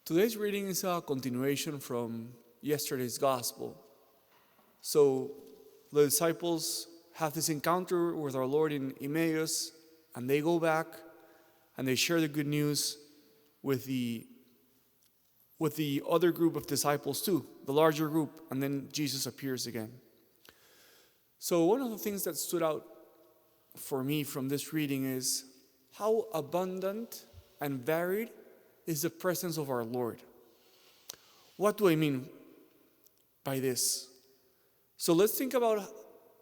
Today's reading is a continuation from yesterday's gospel. So the disciples have this encounter with our Lord in Emmaus, and they go back and they share the good news with the other group of disciples too, the larger group, and then Jesus appears again. So one of the things that stood out for me from this reading is how abundant and varied is the presence of our Lord. What do I mean by this? So let's think about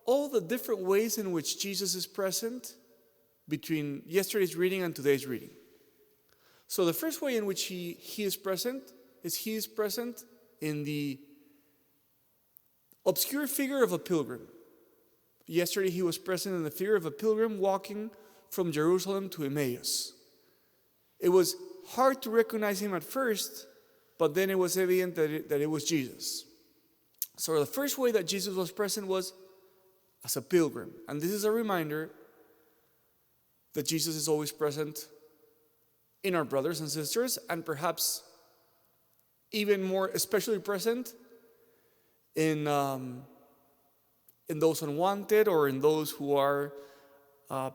all the different ways in which Jesus is present between yesterday's reading and today's reading. So the first way in which he is present in the obscure figure of a pilgrim. Yesterday he was present in the figure of a pilgrim walking from Jerusalem to Emmaus. It was hard to recognize him at first, but then it was evident that it was Jesus. So the first way that Jesus was present was as a pilgrim. And this is a reminder that Jesus is always present in our brothers and sisters, and perhaps even more especially present in those unwanted or in those who are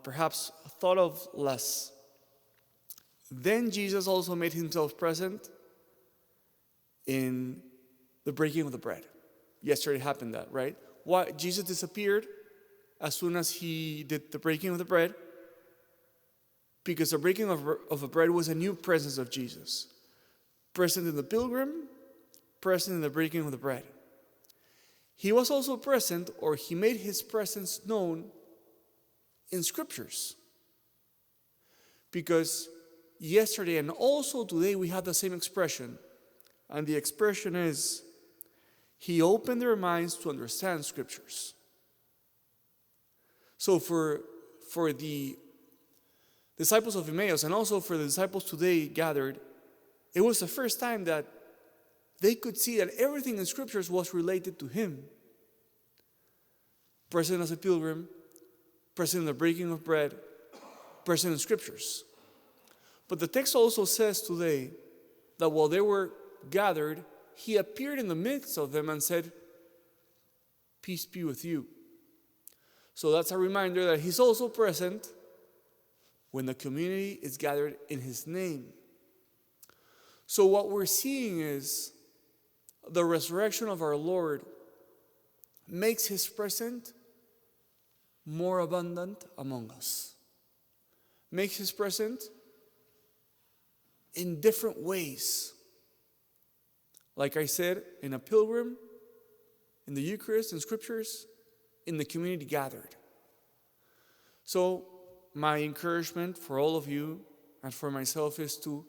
perhaps thought of less. Then Jesus also made himself present in the breaking of the bread. Yesterday happened that, right? Why Jesus disappeared as soon as he did the breaking of the bread? Because the breaking of the bread was a new presence of Jesus. Present in the pilgrim, present in the breaking of the bread. He was also present, or he made his presence known in scriptures. Because yesterday and also today we had the same expression. And the expression is, he opened their minds to understand scriptures. So for the disciples of Emmaus and also for the disciples today gathered, it was the first time that they could see that everything in scriptures was related to him. Present as a pilgrim, present in the breaking of bread, present in scriptures. But the text also says today that while they were gathered, he appeared in the midst of them and said, "Peace be with you." So that's a reminder that he's also present when the community is gathered in his name. So what we're seeing is the resurrection of our Lord makes his presence more abundant among us. Makes his presence in different ways. Like I said, in a pilgrim, in the Eucharist, in scriptures, in the community gathered. So my encouragement for all of you and for myself is to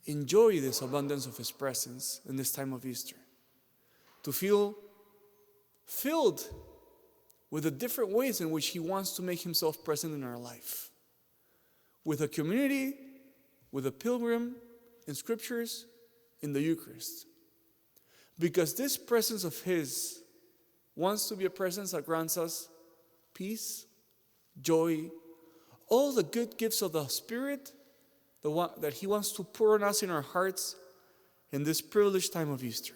enjoy this abundance of his presence in this time of Easter. To feel filled with the different ways in which he wants to make himself present in our life. With a community, with a pilgrim, in scriptures, in the Eucharist. Because this presence of his wants to be a presence that grants us peace, joy, all the good gifts of the Spirit, the one that he wants to pour on us in our hearts in this privileged time of Easter.